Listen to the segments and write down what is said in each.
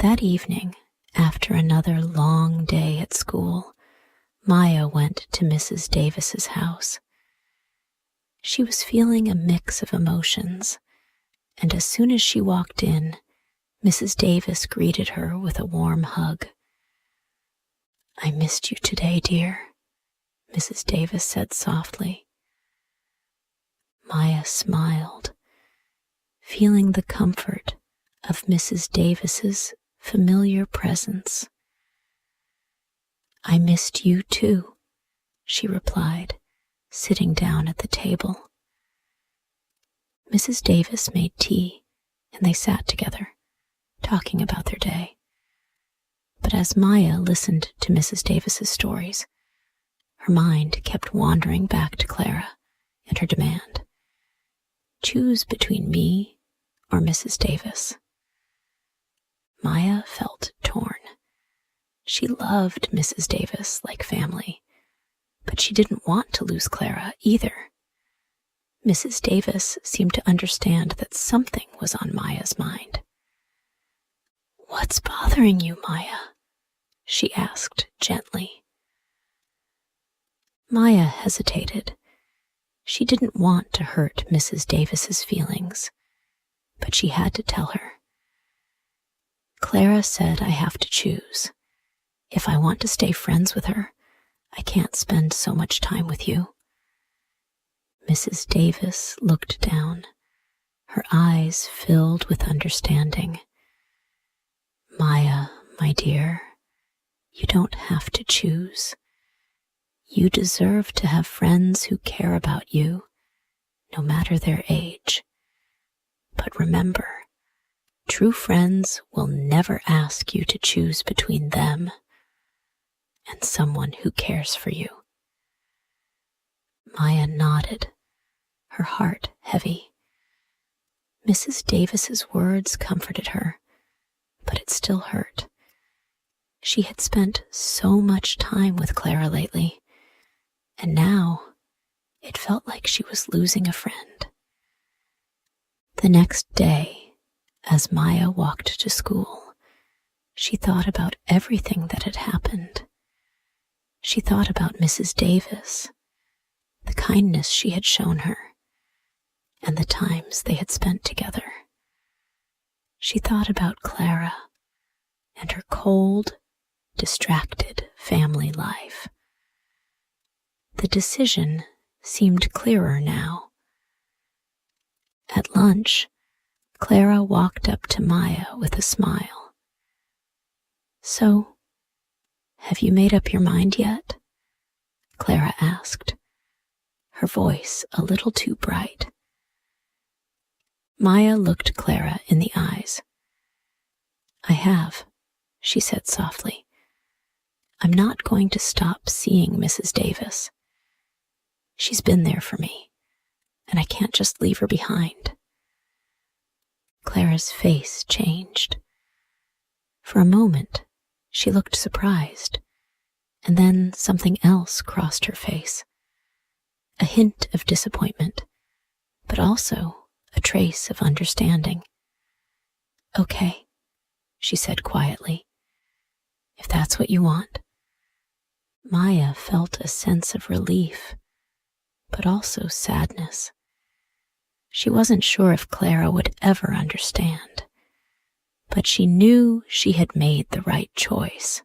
That evening, after another long day at school, Maya went to Mrs. Davis's house. She was feeling a mix of emotions, and as soon as she walked in, Mrs. Davis greeted her with a warm hug. "I missed you today, dear," Mrs. Davis said softly. Maya smiled, feeling the comfort of Mrs. Davis's familiar presence. "I missed you too," she replied, sitting down at the table. Mrs. Davis made tea, and they sat together, talking about their day. But as Maya listened to Mrs. Davis's stories, her mind kept wandering back to Clara and her demand. "Choose between me or Mrs. Davis." Maya felt torn. She loved Mrs. Davis like family, but she didn't want to lose Clara either. Mrs. Davis seemed to understand that something was on Maya's mind. "What's bothering you, Maya?" she asked gently. Maya hesitated. She didn't want to hurt Mrs. Davis's feelings, but she had to tell her. "Clara said I have to choose. If I want to stay friends with her, I can't spend so much time with you." Mrs. Davis looked down, her eyes filled with understanding. "Maya, my dear, you don't have to choose. You deserve to have friends who care about you, no matter their age. But remember, true friends will never ask you to choose between them and someone who cares for you." Maya nodded, her heart heavy. Mrs. Davis's words comforted her, but it still hurt. She had spent so much time with Clara lately, and now it felt like she was losing a friend. The next day, as Maya walked to school, she thought about everything that had happened. She thought about Mrs. Davis, the kindness she had shown her, and the times they had spent together. She thought about Clara and her cold, distracted family life. The decision seemed clearer now. At lunch, Clara walked up to Maya with a smile. "So, have you made up your mind yet?" Clara asked, her voice a little too bright. Maya looked Clara in the eyes. "I have," she said softly. "I'm not going to stop seeing Mrs. Davis. She's been there for me, and I can't just leave her behind." Clara's face changed. For a moment, she looked surprised, and then something else crossed her face. A hint of disappointment, but also a trace of understanding. "Okay," she said quietly, "if that's what you want." Maya felt a sense of relief, but also sadness. She wasn't sure if Clara would ever understand, but she knew she had made the right choice.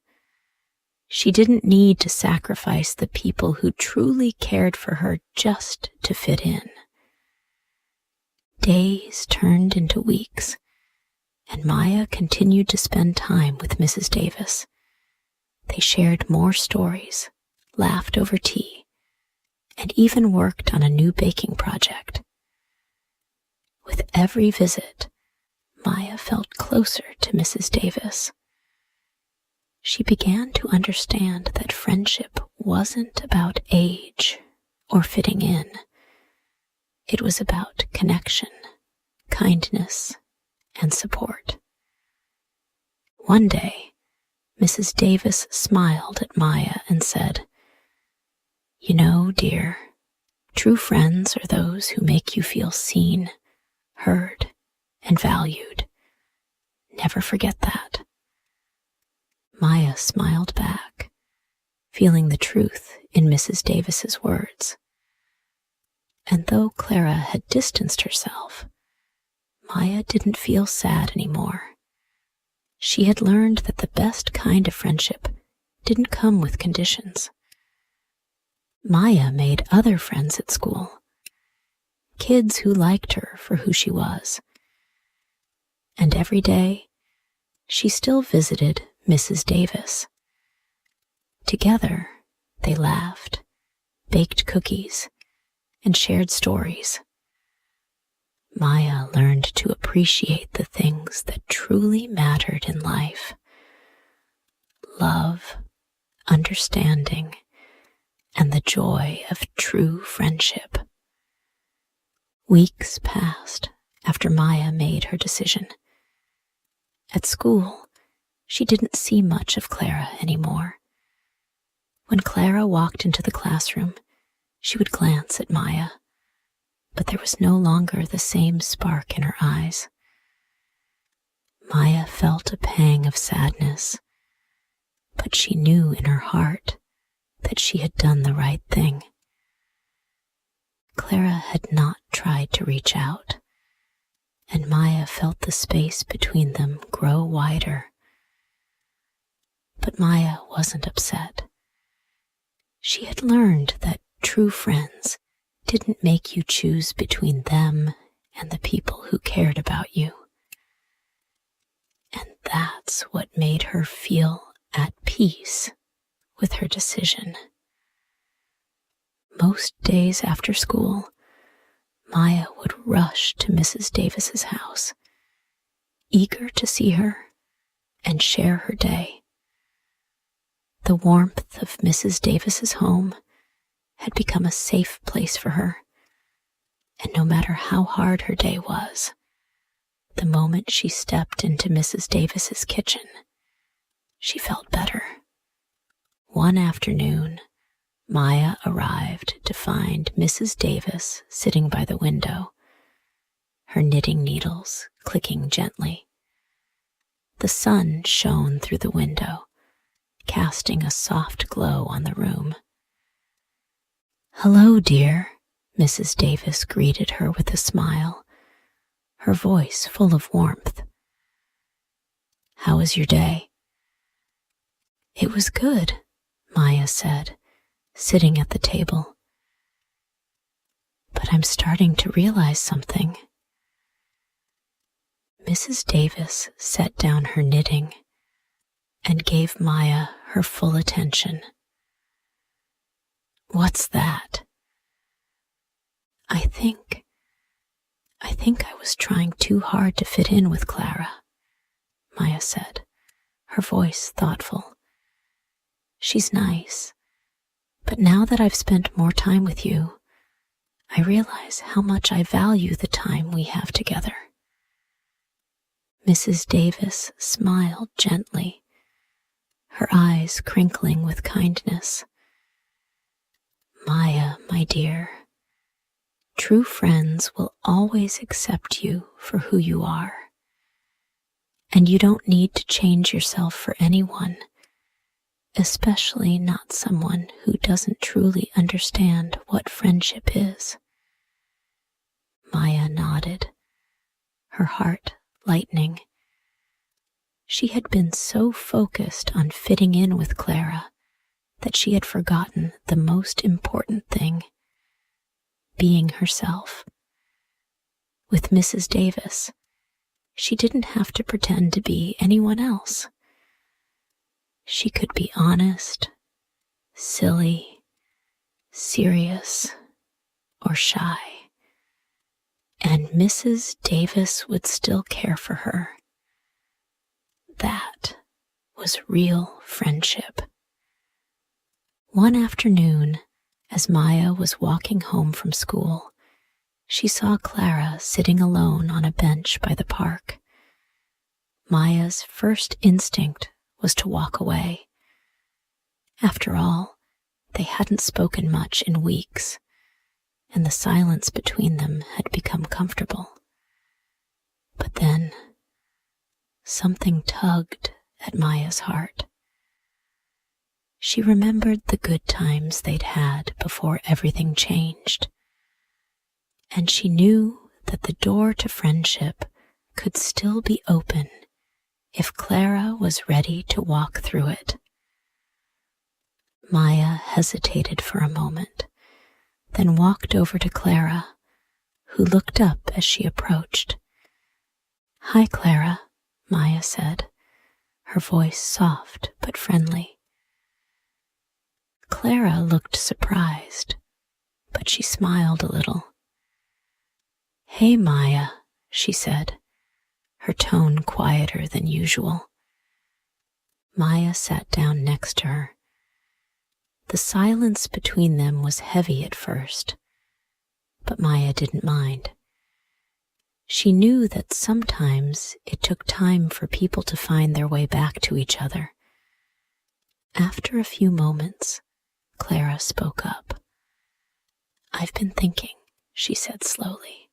She didn't need to sacrifice the people who truly cared for her just to fit in. Days turned into weeks, and Maya continued to spend time with Mrs. Davis. They shared more stories, laughed over tea, and even worked on a new baking project. With every visit, Maya felt closer to Mrs. Davis. She began to understand that friendship wasn't about age or fitting in. It was about connection, kindness, and support. One day, Mrs. Davis smiled at Maya and said, "You know, dear, true friends are those who make you feel seen, heard, and valued. Never forget that." Maya smiled back, feeling the truth in Mrs. Davis's words. And though Clara had distanced herself, Maya didn't feel sad anymore. She had learned that the best kind of friendship didn't come with conditions. Maya made other friends at school, kids who liked her for who she was. And every day, she still visited Mrs. Davis. Together, they laughed, baked cookies, and shared stories. Maya learned to appreciate the things that truly mattered in life: love, understanding, and the joy of true friendship. Weeks passed after Maya made her decision. At school, she didn't see much of Clara anymore. When Clara walked into the classroom, she would glance at Maya, but there was no longer the same spark in her eyes. Maya felt a pang of sadness, but she knew in her heart that she had done the right thing. Clara had not tried to reach out, and Maya felt the space between them grow wider. But Maya wasn't upset. She had learned that true friends didn't make you choose between them and the people who cared about you. And that's what made her feel at peace with her decision. Most days after school, Maya would rush to Mrs. Davis's house, eager to see her and share her day. The warmth of Mrs. Davis's home had become a safe place for her, and no matter how hard her day was, the moment she stepped into Mrs. Davis's kitchen, she felt better. One afternoon, Maya arrived to find Mrs. Davis sitting by the window, her knitting needles clicking gently. The sun shone through the window, casting a soft glow on the room. "Hello, dear," Mrs. Davis greeted her with a smile, her voice full of warmth. "How was your day?" "It was good," Maya said, sitting at the table. "But I'm starting to realize something." Mrs. Davis set down her knitting and gave Maya her full attention. "What's that?" I think I was trying too hard to fit in with Clara," Maya said, her voice thoughtful. "She's nice, but now that I've spent more time with you, I realize how much I value the time we have together." Mrs. Davis smiled gently, her eyes crinkling with kindness. "Maya, my dear, true friends will always accept you for who you are, and you don't need to change yourself for anyone, especially not someone who doesn't truly understand what friendship is." Maya nodded, her heart lightening. She had been so focused on fitting in with Clara that she had forgotten the most important thing: being herself. With Mrs. Davis, she didn't have to pretend to be anyone else. She could be honest, silly, serious, or shy, and Mrs. Davis would still care for her. That was real friendship. One afternoon, as Maya was walking home from school, she saw Clara sitting alone on a bench by the park. Maya's first instinct was to walk away. After all, they hadn't spoken much in weeks, and the silence between them had become comfortable. But then, something tugged at Maya's heart. She remembered the good times they'd had before everything changed, and she knew that the door to friendship could still be open if Clara was ready to walk through it. Maya hesitated for a moment, then walked over to Clara, who looked up as she approached. "Hi, Clara," Maya said, her voice soft but friendly. Clara looked surprised, but she smiled a little. "Hey, Maya," she said, her tone quieter than usual. Maya sat down next to her. The silence between them was heavy at first, but Maya didn't mind. She knew that sometimes it took time for people to find their way back to each other. After a few moments, Clara spoke up. "I've been thinking," she said slowly.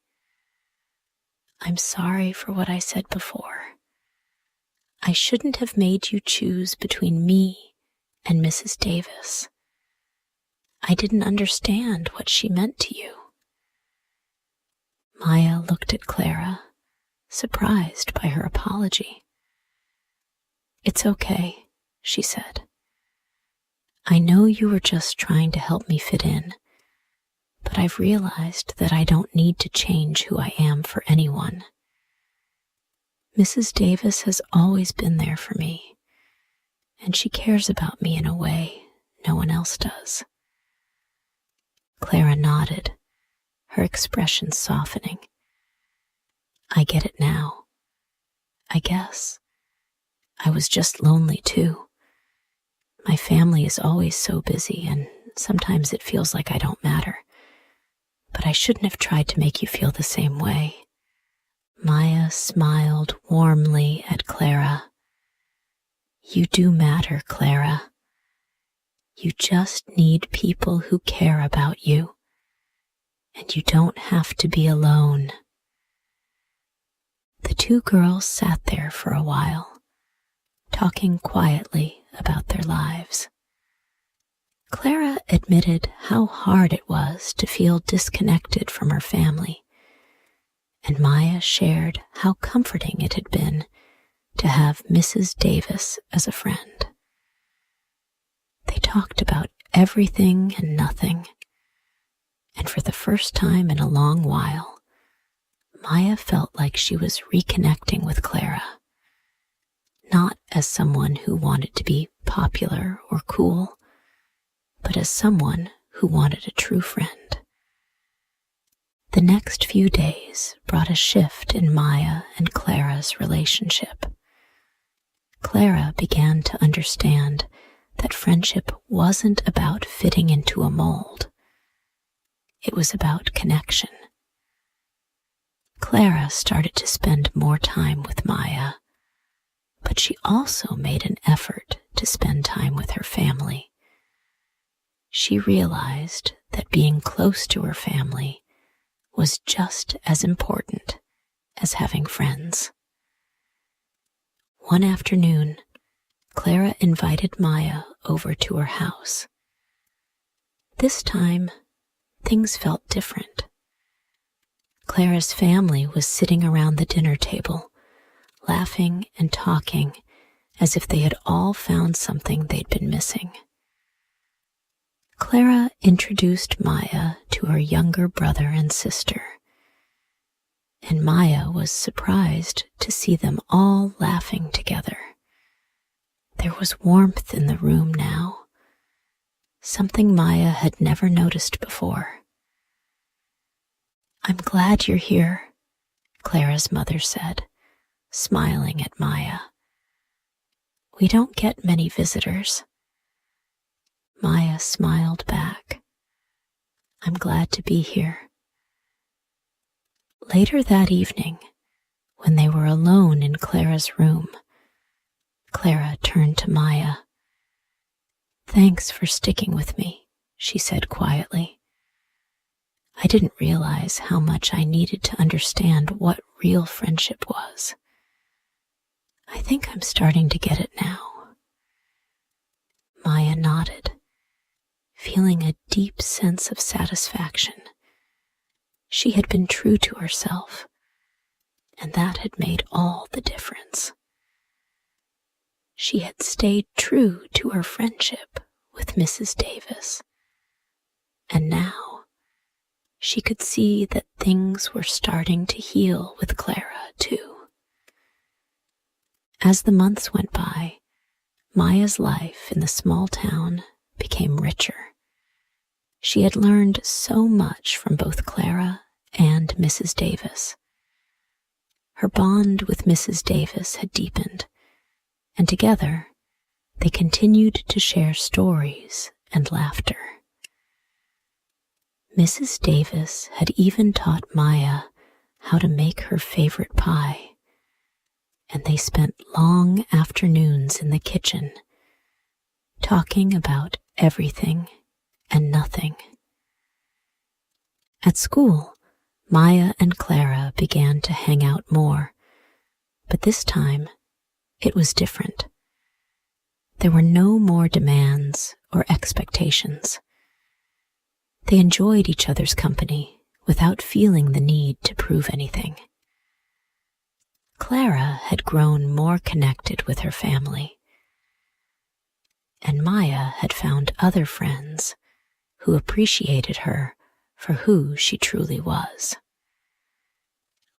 "I'm sorry for what I said before. I shouldn't have made you choose between me and Mrs. Davis. I didn't understand what she meant to you." Maya looked at Clara, surprised by her apology. "It's okay," she said. "I know you were just trying to help me fit in, but I've realized that I don't need to change who I am for anyone. Mrs. Davis has always been there for me, and she cares about me in a way no one else does." Clara nodded, her expression softening. "I get it now. I guess I was just lonely too. My family is always so busy, and sometimes it feels like I don't matter. But I shouldn't have tried to make you feel the same way." Maya smiled warmly at Clara. "You do matter, Clara. You just need people who care about you, and you don't have to be alone." The two girls sat there for a while, talking quietly about their lives. Clara admitted how hard it was to feel disconnected from her family, and Maya shared how comforting it had been to have Mrs. Davis as a friend. They talked about everything and nothing, and for the first time in a long while, Maya felt like she was reconnecting with Clara, not as someone who wanted to be popular or cool, but as someone who wanted a true friend. The next few days brought a shift in Maya and Clara's relationship. Clara began to understand that friendship wasn't about fitting into a mold. It was about connection. Clara started to spend more time with Maya, but she also made an effort to spend time with her family. She realized that being close to her family was just as important as having friends. One afternoon, Clara invited Maya over to her house. This time, things felt different. Clara's family was sitting around the dinner table, laughing and talking as if they had all found something they'd been missing. Clara introduced Maya to her younger brother and sister, and Maya was surprised to see them all laughing together. There was warmth in the room now, something Maya had never noticed before. "I'm glad you're here," Clara's mother said, smiling at Maya. "We don't get many visitors." Maya smiled back. "I'm glad to be here." Later that evening, when they were alone in Clara's room, Clara turned to Maya. "Thanks for sticking with me," she said quietly. "I didn't realize how much I needed to understand what real friendship was. I think I'm starting to get it now." Maya nodded, feeling a deep sense of satisfaction. She had been true to herself, and that had made all the difference. She had stayed true to her friendship with Mrs. Davis, and now she could see that things were starting to heal with Clara, too. As the months went by, Maya's life in the small town became richer. She had learned so much from both Clara and Mrs. Davis. Her bond with Mrs. Davis had deepened, and together they continued to share stories and laughter. Mrs. Davis had even taught Maya how to make her favorite pie, and they spent long afternoons in the kitchen, talking about everything and nothing. At school, Maya and Clara began to hang out more, but this time it was different. There were no more demands or expectations. They enjoyed each other's company without feeling the need to prove anything. Clara had grown more connected with her family, and Maya had found other friends who appreciated her for who she truly was.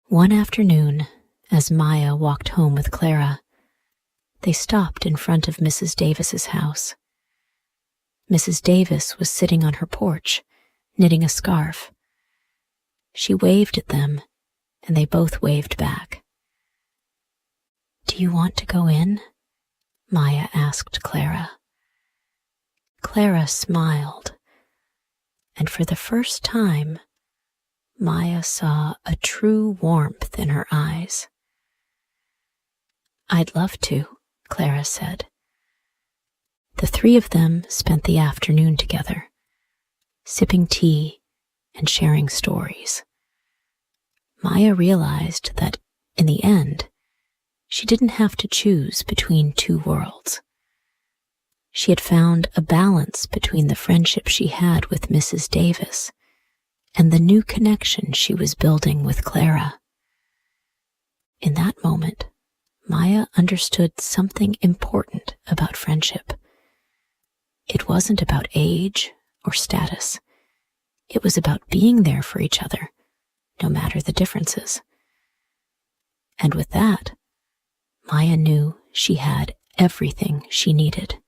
One afternoon, as Maya walked home with Clara, they stopped in front of Mrs. Davis's house. Mrs. Davis was sitting on her porch, knitting a scarf. She waved at them, and they both waved back. "Do you want to go in?" Maya asked Clara. Clara smiled, and for the first time, Maya saw a true warmth in her eyes. "I'd love to," Clara said. The three of them spent the afternoon together, sipping tea and sharing stories. Maya realized that, in the end, she didn't have to choose between two worlds. She had found a balance between the friendship she had with Mrs. Davis and the new connection she was building with Clara. In that moment, Maya understood something important about friendship. It wasn't about age or status. It was about being there for each other, no matter the differences. And with that, Maya knew she had everything she needed.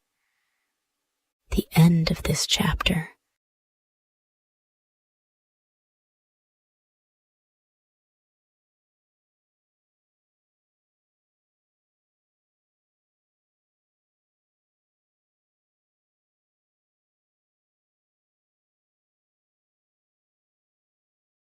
The end of this chapter